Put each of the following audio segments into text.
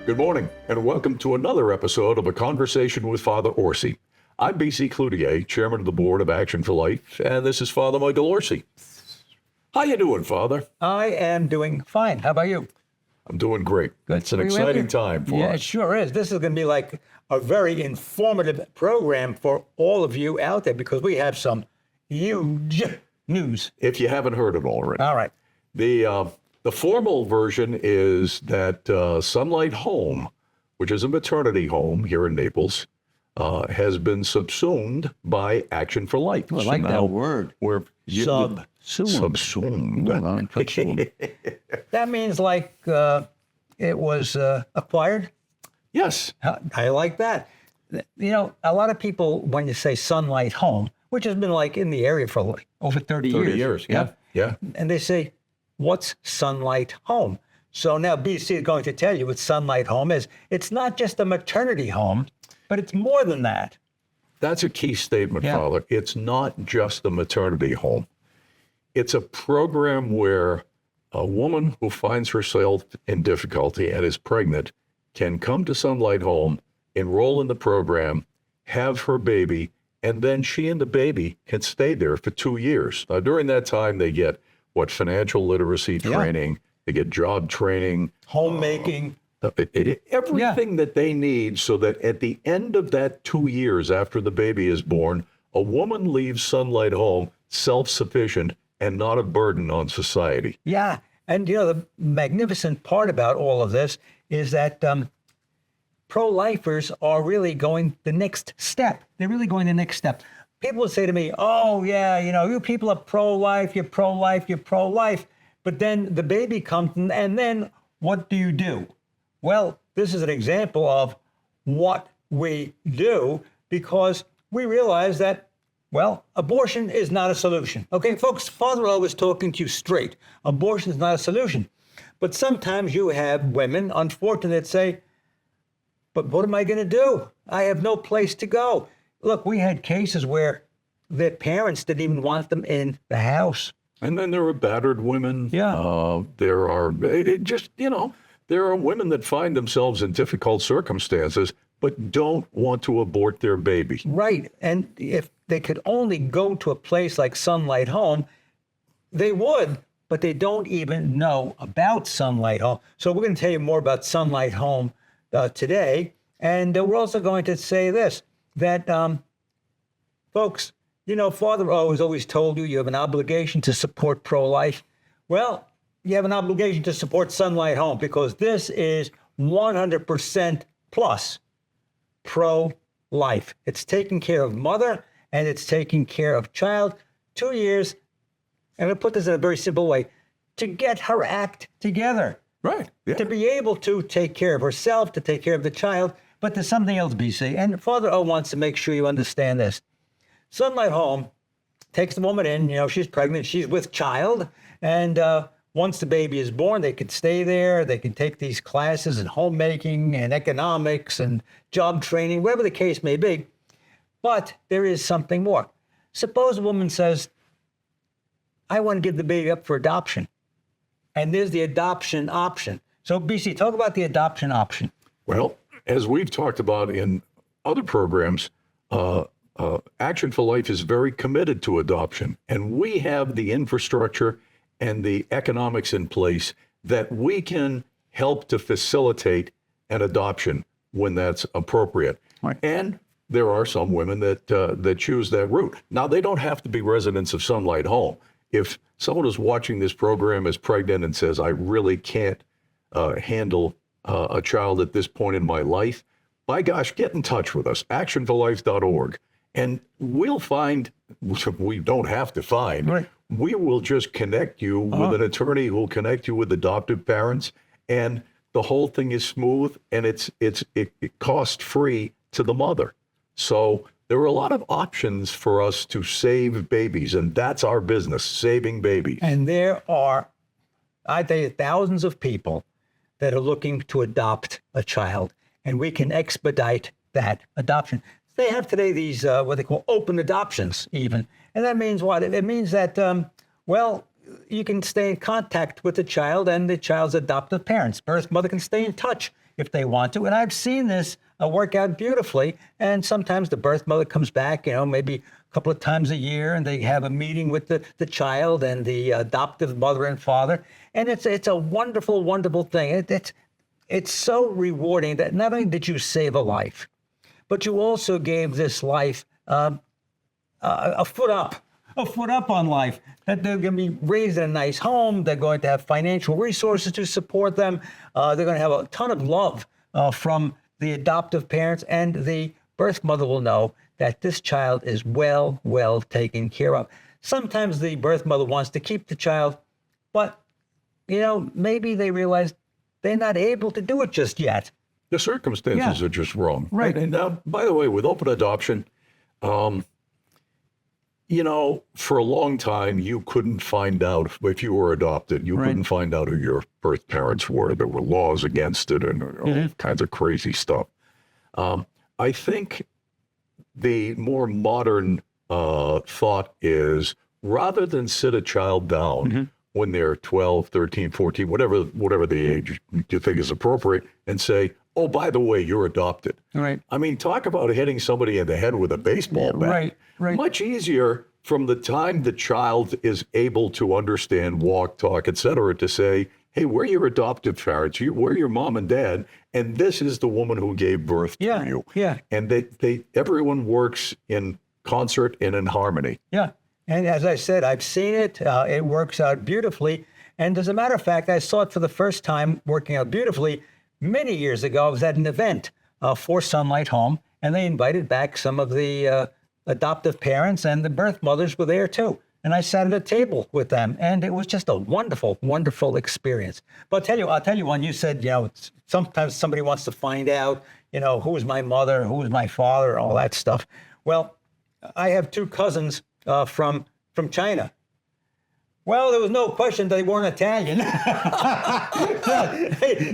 Good morning, and welcome to another episode of A Conversation with Father Orsi. I'm B.C. Cloutier, Chairman of the Board of Action for Life, and this is Father Michael Orsi. How you doing, Father? I am doing fine. How about you? I'm doing great. Good. It's an exciting time for Yeah, it us. sure is. This is going to be like a very informative program for all of you out there because we have some huge news. If you haven't heard it already. All right. The formal version is that Sunlight Home, which is a maternity home here in Naples, has been subsumed by Action for Life. I like that word. We're Subsumed. subsumed. Well, I'm subsumed. That means like it was acquired. Yes. I like that. You know, a lot of people, when you say Sunlight Home, which has been like in the area for like over 30 years. 30 years. Yeah. And they say, what's Sunlight Home? So now BC is going to tell you what Sunlight Home is. It's not just a maternity home, but it's more than that. That's a key statement, Yeah. Father. It's not just a maternity home. It's a program where a woman who finds herself in difficulty and is pregnant can come to Sunlight Home, enroll in the program, have her baby, and then she and the baby can stay there for 2 years. Now, during that time, they get financial literacy training, they get job training, Homemaking. everything that they need so that at the end of that 2 years after the baby is born, a woman leaves Sunlight Home self-sufficient and not a burden on society. Yeah. And, you know, the magnificent part about all of this is that pro-lifers are really going the next step. They're really going the next step. People would say to me, oh, yeah, you know, you people are pro-life, you're pro-life, you're pro-life. But then the baby comes, and then what do you do? Well, this is an example of what we do because we realize that, well, abortion is not a solution. Okay, folks, Father O was talking to you straight. Abortion is not a solution. But sometimes you have women, unfortunately, that say, but what am I going to do? I have no place to go. Look, we had cases where their parents didn't even want them in the house. And then there are battered women. Yeah. There are there are women that find themselves in difficult circumstances, but don't want to abort their baby. Right. And if they could only go to a place like Sunlight Home, they would, but they don't even know about Sunlight Home. So we're going to tell you more about Sunlight Home today. And we're also going to say this, that, folks, you know, Father O has always told you have an obligation to support pro-life. Well, you have an obligation to support Sunlight Home because this is 100% plus pro-life. It's taking care of mother and it's taking care of child. 2 years, and I'll put this in a very simple way, to get her act together. Right. Yeah. To be able to take care of herself, to take care of the child. But there's something else, BC, and Father O wants to make sure you understand this. Sunlight Home takes the woman in, you know, she's pregnant, she's with child, and once the baby is born, they can stay there, they can take these classes in homemaking and economics and job training, whatever the case may be. But there is something more. Suppose a woman says, I want to give the baby up for adoption. And there's the adoption option. So, BC, talk about the adoption option. Well, as we've talked about in other programs, Action for Life is very committed to adoption. And we have the infrastructure and the economics in place that we can help to facilitate an adoption when that's appropriate. Right. And there are some women that choose that route. Now, they don't have to be residents of Sunlight Home. If someone who's watching this program is pregnant and says, I really can't handle a child at this point in my life, by gosh, get in touch with us, actionforlife.org. And we'll find, we don't have to find, Right. We will just connect you with an attorney who will connect you with adoptive parents. And the whole thing is smooth and it cost free to the mother. So there are a lot of options for us to save babies, and that's our business, saving babies. And there are, I think, thousands of people that are looking to adopt a child, and we can expedite that adoption. They have today these, what they call open adoptions even. And that means what? It means that, well, you can stay in contact with the child and the child's adoptive parents. Birth mother can stay in touch. if they want to. And I've seen this work out beautifully. And sometimes the birth mother comes back, maybe a couple of times a year, and they have a meeting with the child and the adoptive mother and father. And it's a wonderful, wonderful thing. It's so rewarding that not only did you save a life, but you also gave this life a foot up on life, that they're going to be raised in a nice home. They're going to have financial resources to support them. They're going to have a ton of love from the adoptive parents, and the birth mother will know that this child is well taken care of. Sometimes the birth mother wants to keep the child, but, maybe they realize they're not able to do it just yet. The circumstances are just wrong. Right. And by the way, with open adoption, for a long time, you couldn't find out if you were adopted. You couldn't find out who your birth parents were. There were laws against it and all kinds of crazy stuff. I think the more modern thought is, rather than sit a child down when they're 12, 13, 14, whatever the age you think is appropriate, and say, oh, by the way, you're adopted. Right. I mean, talk about hitting somebody in the head with a baseball bat. Right. Much easier from the time the child is able to understand, walk, talk, etc., to say, hey, we're your adoptive parents. We're your mom and dad, and this is the woman who gave birth to you. Yeah. And everyone works in concert and in harmony. Yeah. And as I said, I've seen it. It works out beautifully. And as a matter of fact, I saw it for the first time working out beautifully many years ago. I was at an event for Sunlight Home, and they invited back some of the adoptive parents, and the birth mothers were there too. And I sat at a table with them, and it was just a wonderful, wonderful experience. But I'll tell you one. You said, sometimes somebody wants to find out, who was my mother, who was my father, all that stuff. Well, I have two cousins from China. Well, there was no question they weren't Italian.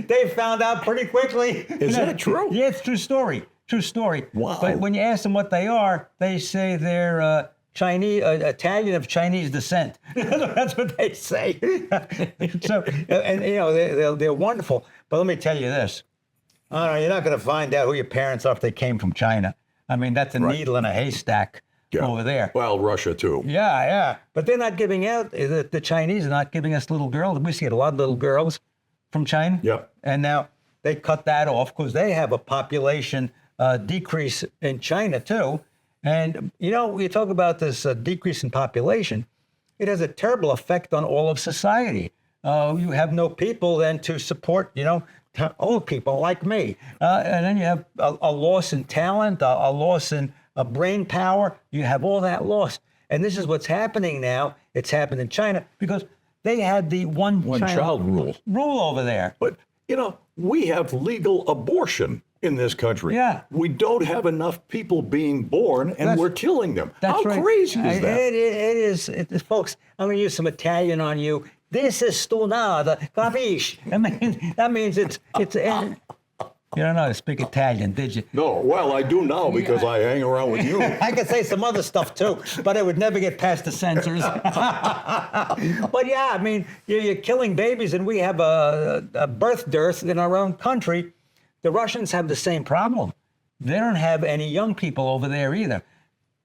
they found out pretty quickly. Is that true? Yeah, it's true story. True story. Wow. But when you ask them what they are, they say they're Chinese, Italian of Chinese descent. That's what they say. So, and they're wonderful. But let me tell you this: you're not going to find out who your parents are if they came from China. I mean, that's a needle in a haystack over there. Well, Russia too. Yeah. But they're not giving out. The Chinese are not giving us little girls. We see a lot of little girls from China. Yeah. And now they cut that off because they have a population decrease in China too. And, you talk about this decrease in population, it has a terrible effect on all of society. You have no people then to support, old people like me. And then you have a loss in talent, a loss in brain power. You have all that loss. And this is what's happening now. It's happened in China because they had the one child rule over there. But, we have legal abortion in this country. Yeah. We don't have enough people being born, and we're killing them. How right. crazy is that? It is, folks, I'm going to use some Italian on you. This is stonata, capisci? I mean, that means it's you don't know how to speak Italian, did you? No, well, I do now because I hang around with you. I could say some other stuff too, but it would never get past the censors. But yeah, I mean, you're killing babies, and we have a birth dearth in our own country. The Russians have the same problem. They don't have any young people over there either.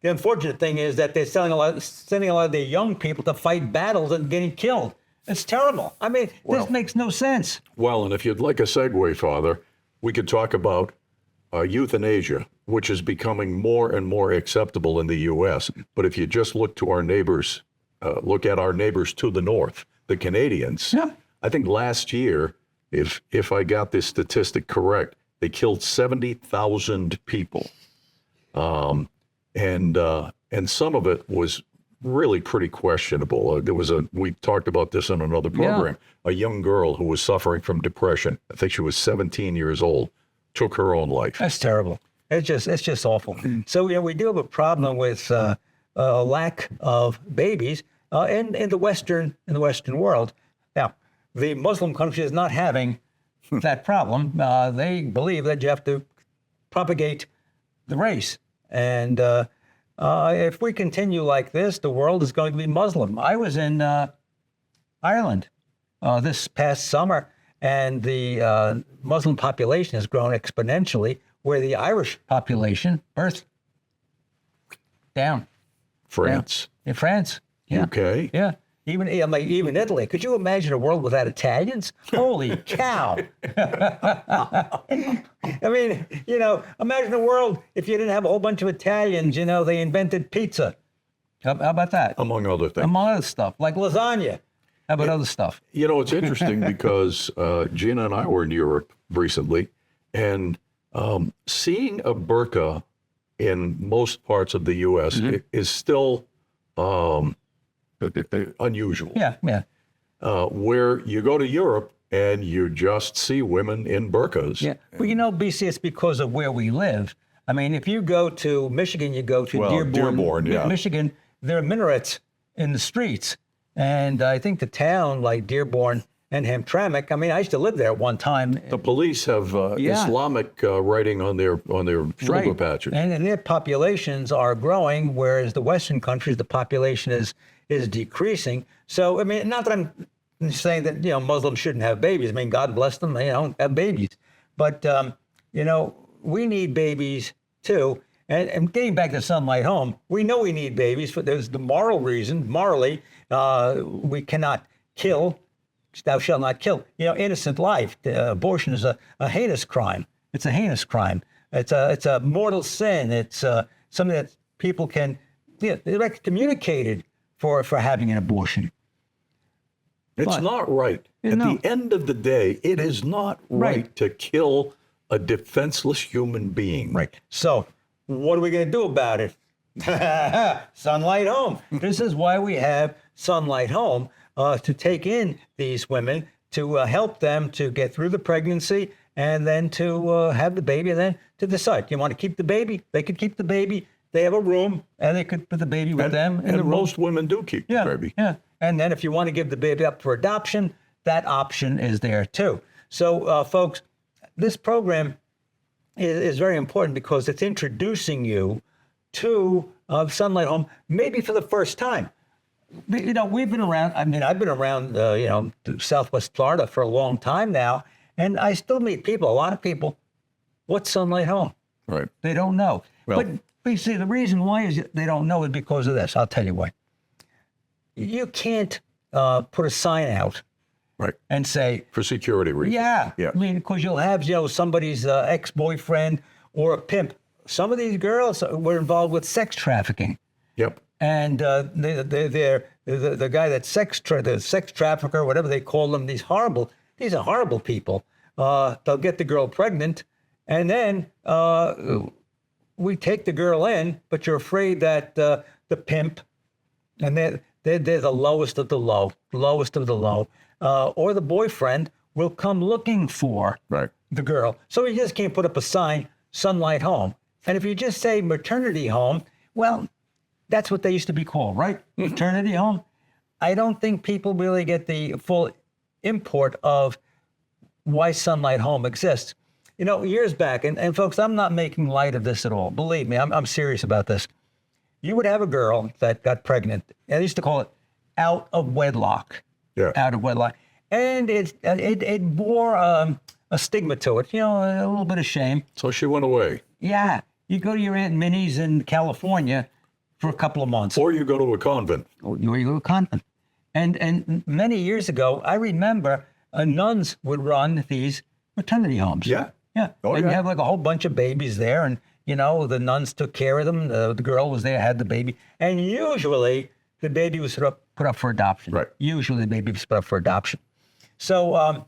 The unfortunate thing is that they're sending a lot of their young people to fight battles and getting killed. It's terrible. I mean, this makes no sense. Well, and if you'd like a segue, Father, we could talk about euthanasia, which is becoming more and more acceptable in the U.S. But if you just look to our neighbors, look at our neighbors to the north, the Canadians, I think last year, if I got this statistic correct, they killed 70,000 people. And some of it was really pretty questionable. We talked about this in another program. A young girl who was suffering from depression, I think she was 17 years old, took her own life. That's terrible. It's just awful. So we do have a problem with a lack of babies in the Western world. Now, the Muslim country is not having that problem. They believe that you have to propagate the race, and if we continue like this, the world is going to be Muslim. I was in Ireland this past summer, and the Muslim population has grown exponentially, where the Irish population, birth, down. France, In France. Yeah. UK. Yeah. Even Italy. Could you imagine a world without Italians? Holy cow. I mean, imagine a world if you didn't have a whole bunch of Italians, they invented pizza. How about that? Among other things. Among other stuff, like lasagna. How about other stuff? It's interesting because Gina and I were in Europe recently, and seeing a burqa in most parts of the U.S. is still unusual. Yeah, yeah. Where you go to Europe and you just see women in burqas. Yeah. Well, BC, it's because of where we live. I mean, if you go to Michigan, you go to Dearborn, yeah. Michigan, there are minarets in the streets. And I think the town like Dearborn and Hamtramck, I mean, I used to live there at one time. The police have Islamic writing on their shoulder patches. And their populations are growing, whereas the Western countries, the population is decreasing. So, I mean, not that I'm saying that, Muslims shouldn't have babies. I mean, God bless them, have babies. But, we need babies too. And getting back to Sunlight Home, we know we need babies. There's the moral reason. Morally, we cannot kill. Thou shalt not kill. Innocent life. Abortion is a heinous crime. It's a heinous crime. It's a mortal sin. It's something that people can they're excommunicated for having an abortion. It's not right. At the end of the day, it is not right to kill a defenseless human being. Right. So, what are we going to do about it? Sunlight Home. This is why we have Sunlight Home, to take in these women, to help them to get through the pregnancy, and then to have the baby, and then to decide. You want to keep the baby? They could keep the baby. They have a room, and they could put the baby with them in the room. Most women do keep the baby. Yeah. And then if you want to give the baby up for adoption, that option is there too. So, folks, this program is very important because it's introducing you to Sunlight Home, maybe for the first time. We've been around. I mean, I've been around, Southwest Florida for a long time now, and I still meet people, a lot of people. What's Sunlight Home? Right. They don't know. Well, but you see, the reason why is they don't know is because of this. I'll tell you why. You can't put a sign out, right, and say, for security reasons. Yeah. I mean, because you'll have somebody's ex-boyfriend or a pimp. Some of these girls were involved with sex trafficking. Yep. And the guy that the sex trafficker, whatever they call them, these are horrible people. They'll get the girl pregnant, and then we take the girl in, but you're afraid that the pimp, and they're the lowest of the low, or the boyfriend will come looking for the girl. So you just can't put up a sign, Sunlight Home. And if you just say maternity home, well, that's what they used to be called, right? Maternity home. I don't think people really get the full import of why Sunlight Home exists. Years back, and folks, I'm not making light of this at all. Believe me, I'm serious about this. You would have a girl that got pregnant. I used to call it out of wedlock. Yeah. Out of wedlock. And it bore a stigma to it, a little bit of shame. So she went away. Yeah. You go to your Aunt Minnie's in California for a couple of months. Or you go to a convent. Or you go to a convent. And many years ago, I remember nuns would run these maternity homes. Yeah. Yeah. Oh, and yeah. you have like a whole bunch of babies there, and the nuns took care of them. The girl was there, had the baby, and usually the baby was put up for adoption. Right. Usually the baby was put up for adoption. So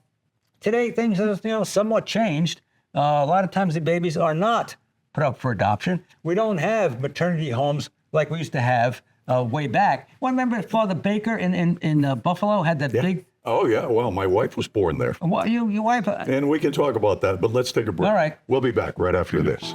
today things have somewhat changed. A lot of times the babies are not put up for adoption. We don't have maternity homes like we used to have way back. Well, remember Father Baker in Buffalo had that big. Oh, yeah. Well, my wife was born there. Well, your wife. And we can talk about that, but let's take a break. All right. We'll be back right after this.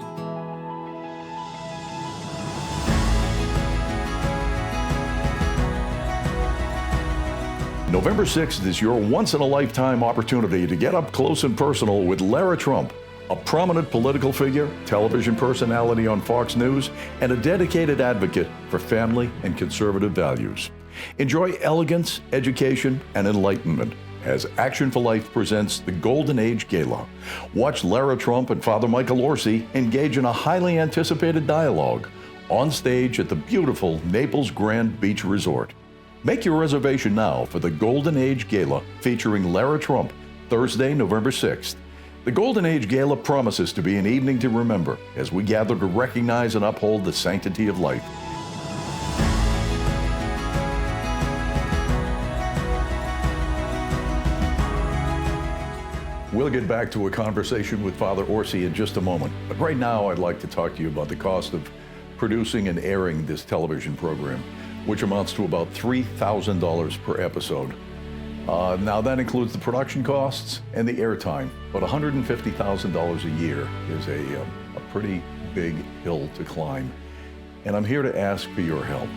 November 6th is your once-in-a-lifetime opportunity to get up close and personal with Lara Trump, a prominent political figure, television personality on Fox News, and a dedicated advocate for family and conservative values. Enjoy elegance, education, and enlightenment as Action for Life presents the Golden Age Gala. Watch Lara Trump and Father Michael Orsi engage in a highly anticipated dialogue on stage at the beautiful Naples Grand Beach Resort. Make your reservation now for the Golden Age Gala featuring Lara Trump, Thursday, November 6th. The Golden Age Gala promises to be an evening to remember as we gather to recognize and uphold the sanctity of life. We'll get back to a conversation with Father Orsi in just a moment, but right now I'd like to talk to you about the cost of producing and airing this television program, which amounts to about $3,000 per episode. Now that includes the production costs and the airtime, but $150,000 a year is a pretty big hill to climb. And I'm here to ask for your help.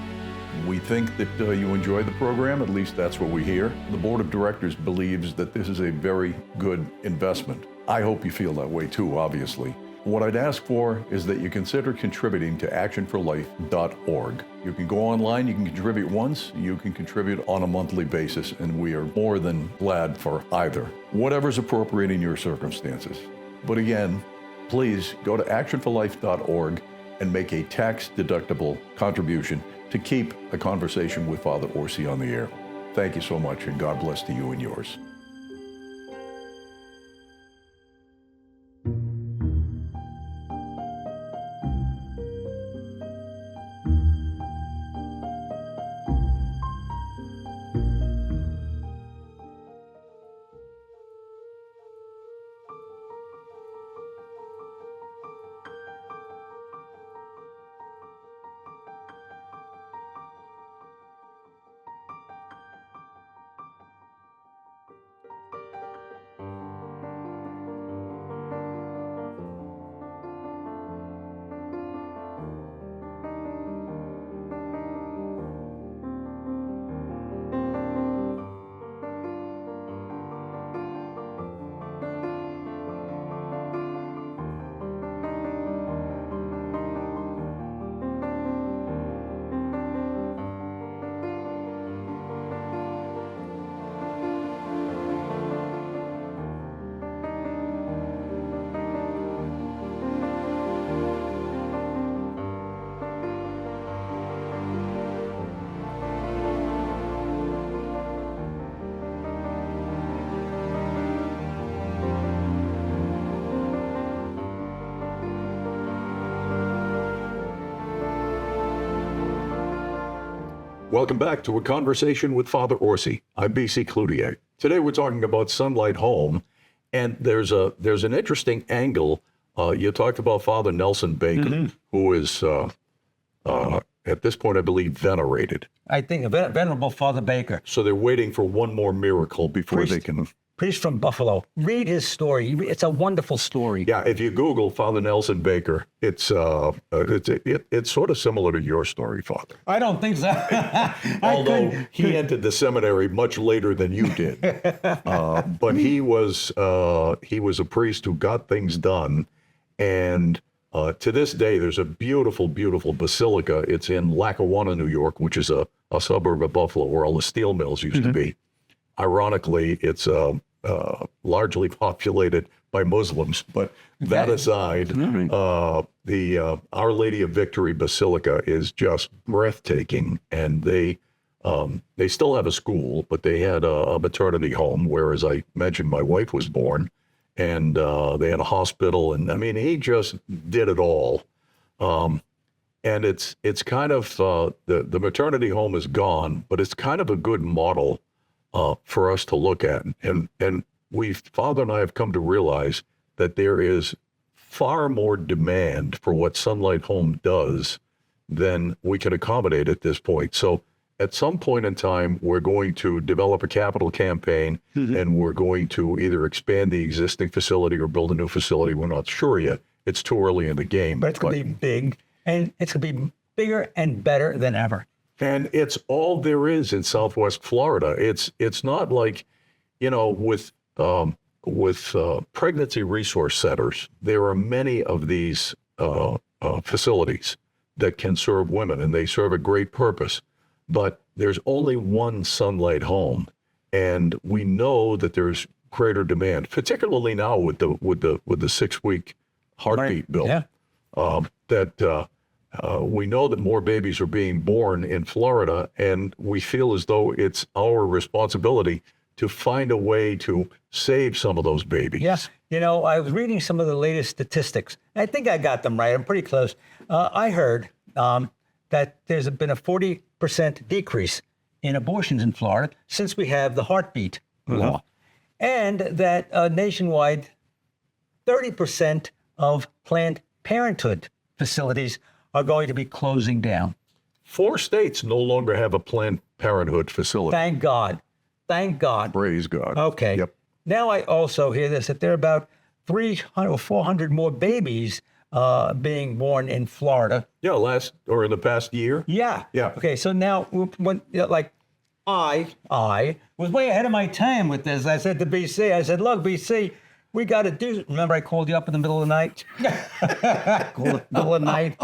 We think that you enjoy the program, at least that's what we hear. The board of directors believes that this is a very good investment. I hope you feel that way too, obviously. What I'd ask for is that you consider contributing to actionforlife.org. You can go online, you can contribute once, you can contribute on a monthly basis, and we are more than glad for either. Whatever's appropriate in your circumstances. But again, please go to actionforlife.org and make a tax-deductible contribution to keep a conversation with Father Orsi on the air. Thank you so much, and God bless to you and yours. Welcome back to a conversation with Father Orsi. I'm BC Cloutier. Today we're talking about Sunlight Home, and there's an interesting angle. You talked about Father Nelson Bacon, who is at this point, I believe, venerated. I think Venerable Father Baker, So they're waiting for one more miracle before they can. priest from Buffalo. Read his story. It's a wonderful story. Yeah, if you Google Father Nelson Baker, it's sort of similar to your story, Father. I don't think so. Although he entered the seminary much later than you did, but he was a priest who got things done, and to this day, there's a beautiful, beautiful basilica. It's in Lackawanna, New York, which is a suburb of Buffalo, where all the steel mills used to be. Ironically, it's largely populated by Muslims, but that aside, the Our Lady of Victory Basilica is just breathtaking, and they still have a school, but they had a maternity home where, as I mentioned, my wife was born, and they had a hospital, and I mean, he just did it all. And it's kind of the maternity home is gone, but it's kind of a good model for us to look at, and Father and I have come to realize that there is far more demand for what Sunlight Home does than we can accommodate at this point. So at some point in time, we're going to develop a capital campaign, and we're going to either expand the existing facility or build a new facility. We're not sure yet. It's too early in the game. But it's going to be big, and it's going to be bigger and better than ever. And it's all there is in Southwest Florida. It's not like, with pregnancy resource centers, there are many of these facilities that can serve women, and they serve a great purpose. But there's only one Sunlight Home, and we know that there's greater demand, particularly now with the 6-week heartbeat bill. Yeah. We know that more babies are being born in Florida, and we feel as though it's our responsibility to find a way to save some of those babies. Yeah. You know, I was reading some of the latest statistics. I think I got them right. I'm pretty close. I heard that there's been a 40% decrease in abortions in Florida since we have the heartbeat law. And that nationwide, 30% of Planned Parenthood facilities are going to be closing down. 4 states no longer have a Planned Parenthood facility. Thank God. Thank God. Praise God. Okay. Yep. Now I also hear this, that there are about 300 or 400 more babies being born in Florida. Yeah, in the past year. Yeah. Yeah. Okay, so now, when, like, I was way ahead of my time with this. I said to BC, I said, look, BC, we got to do, remember I called you up in the middle of the night? Called it the middle of the night.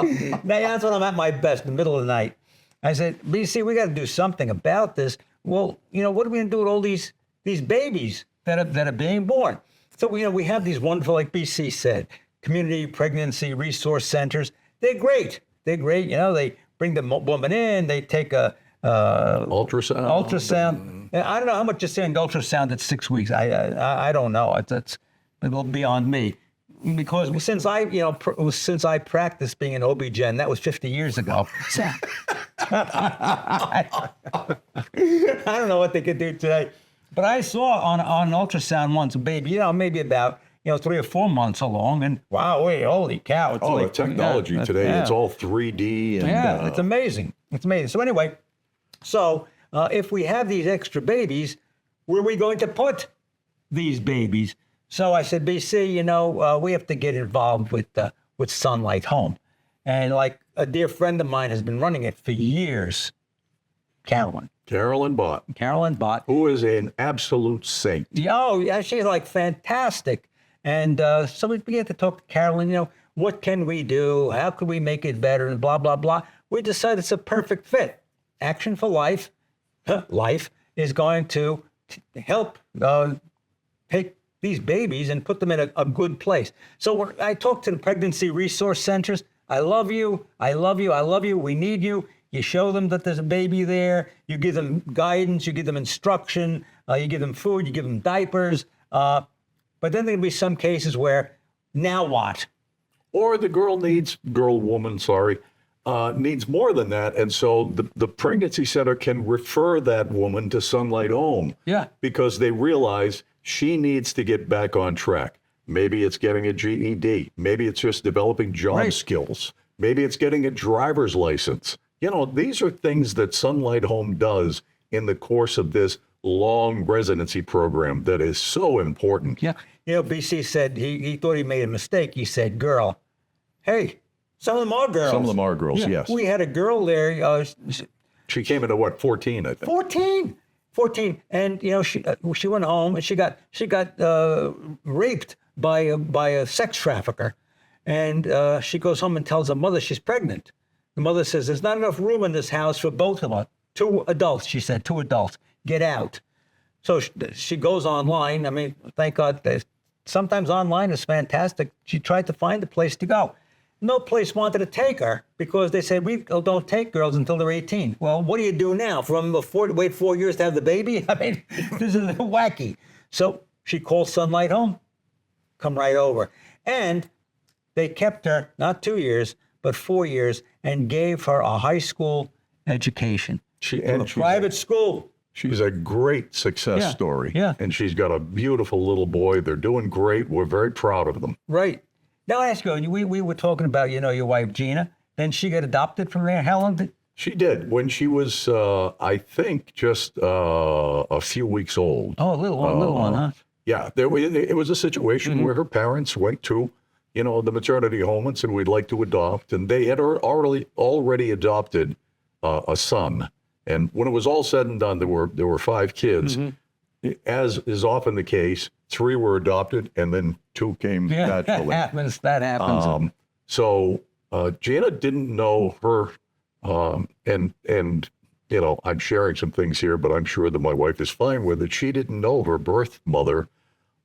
Now, that's when I'm at my best, the middle of the night. I said, BC, we got to do something about this. Well, you know, what are we going to do with all these babies that are being born? So, you know, we have these wonderful, like BC said, community pregnancy resource centers. They're great. They're great. You know, they bring the woman in, they take a ultrasound. And I don't know how much is saying ultrasound at 6 weeks. I don't know. It's a little beyond me. Because since I practiced being an OB-GYN, that was 50 years ago. I don't know what they could do today. But I saw on ultrasound once a baby, you know, maybe about 3 or 4 months along, and wow, wait, holy cow! It's the technology today, it's all 3D. And, it's amazing. It's amazing. So anyway, if we have these extra babies, where are we going to put these babies? So I said, BC, you know, we have to get involved with Sunlight Home, and like a dear friend of mine has been running it for years, Carolyn Bott, who is an absolute saint. Oh, yeah, she's like fantastic. And so we began to talk to Carolyn, you know, what can we do? How can we make it better? And blah, blah, blah. We decided it's a perfect fit. Action for Life, Life is going to help take these babies and put them in a good place. So I talked to the pregnancy resource centers. I love you. I love you. I love you. We need you. You show them that there's a baby there. You give them guidance. You give them instruction. You give them food. You give them diapers. But then there'll be some cases where, now what? Or the woman needs more than that. And so the pregnancy center can refer that woman to Sunlight Home. Yeah. Because they realize she needs to get back on track. Maybe it's getting a GED. Maybe it's just developing job skills. Maybe it's getting a driver's license. You know, these are things that Sunlight Home does in the course of this long residency program that is so important. Yeah. You know, BC said he thought he made a mistake. He said, girl. Hey, some of them are girls. Some of them are girls, yes. We had a girl there. She came into what, 14, I think. 14. And, you know, she went home and she got raped by a sex trafficker. And she goes home and tells her mother she's pregnant. The mother says, there's not enough room in this house for both of us. 2 adults, she said, 2 adults. Get out. So she goes online. I mean, thank God, sometimes online is fantastic. She tried to find a place to go. No place wanted to take her because they said, we don't take girls until they're 18. Well, what do you do now? Wait 4 years to have the baby? I mean, this is wacky. So she called Sunlight Home. Come right over. And they kept her, not 2 years, but 4 years, and gave her a high school education. Private school. She's a great success story. Yeah. And she's got a beautiful little boy. They're doing great. We're very proud of them. Right. Now, I ask you, we were talking about, you know, your wife, Gina. Then she got adopted from there. How long did... She did. When she was, I think, just a few weeks old. Oh, a little one, huh? Yeah. It was a situation where her parents went to, you know, the maternity home and said, we'd like to adopt. And they had already adopted a son. And when it was all said and done, there were 5 kids. As is often the case, 3 were adopted, and then 2 came naturally. That happens. So Gina didn't know her, and I'm sharing some things here, but I'm sure that my wife is fine with it. She didn't know her birth mother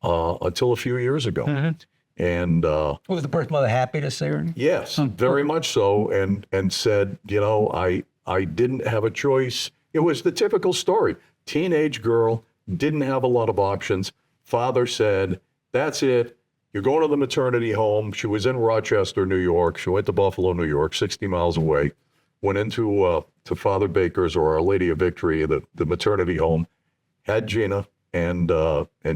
until a few years ago. And Was the birth mother happy to see her? yes, very much so. And said, I didn't have a choice. It was the typical story. Teenage girl, didn't have a lot of options. Father said, that's it. You're going to the maternity home. She was in Rochester, New York. She went to Buffalo, New York, 60 miles away. Went into to Father Baker's or Our Lady of Victory, the maternity home, had Gina, and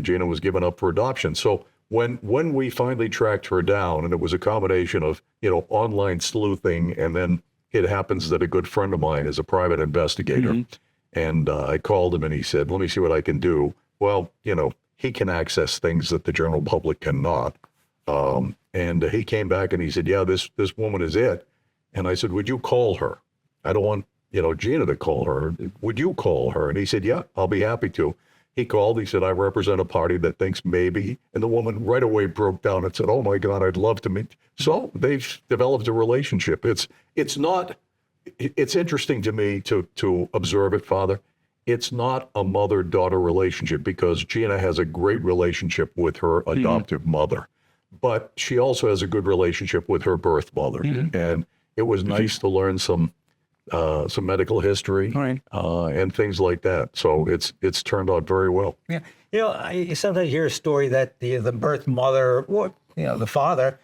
Gina was given up for adoption. So when we finally tracked her down, and it was a combination of online sleuthing, and then it happens that a good friend of mine is a private investigator, and I called him and he said, "Let me see what I can do." Well, he can access things that the general public cannot, and he came back and he said, "Yeah, this woman is it." And I said, "Would you call her? I don't want, Gina to call her. Would you call her?" And he said, "Yeah, I'll be happy to." He called. He said, "I represent a party that thinks maybe." And the woman right away broke down and said, "Oh my God, I'd love to meet." So they've developed a relationship. It's interesting to me to observe it, Father. It's not a mother-daughter relationship because Gina has a great relationship with her adoptive mother, but she also has a good relationship with her birth mother. And it was nice to learn some medical history and things like that. So it's turned out very well. Yeah. You sometimes hear a story that the birth mother or, the father,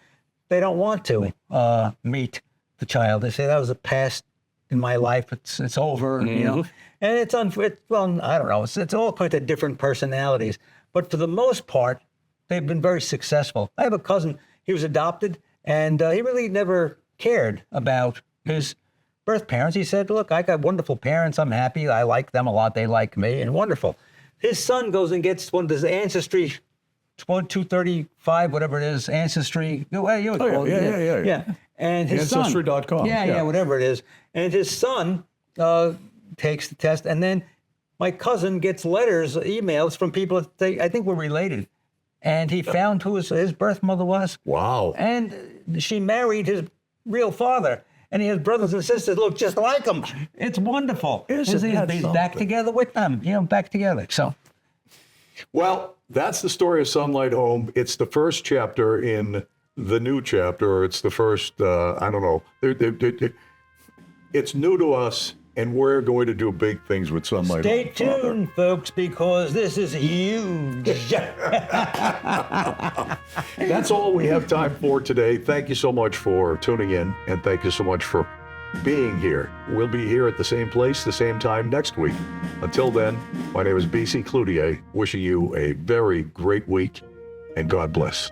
they don't want to meet the child. They say that was a past in my life. It's over, and it's well, I don't know. It's all kinds of different personalities. But for the most part, they've been very successful. I have a cousin. He was adopted, and he really never cared about his birth parents. He said, "Look, I got wonderful parents. I'm happy. I like them a lot. They like me, and wonderful." His son goes and gets one of his Ancestry 235, whatever it is, Ancestry. Yeah. And his Ancestry.com. son, yeah, whatever it is. And his son takes the test, and then my cousin gets letters, emails from people that I think were related. And he found who his birth mother was. Wow. And she married his real father. And he has brothers and sisters look just like him. It's wonderful. He's back together with them, back together. So, well, that's the story of Sunlight Home. It's the first chapter in the new chapter, or it's the first, I don't know. It's new to us, and we're going to do big things with Sunlight stay Home. tuned, folks, because this is huge. That's all we have time for today. Thank you so much for tuning in, and thank you so much for being here. We'll be here at the same place, the same time next week. Until then, my name is B.C. Cloutier, wishing you a very great week, and God bless.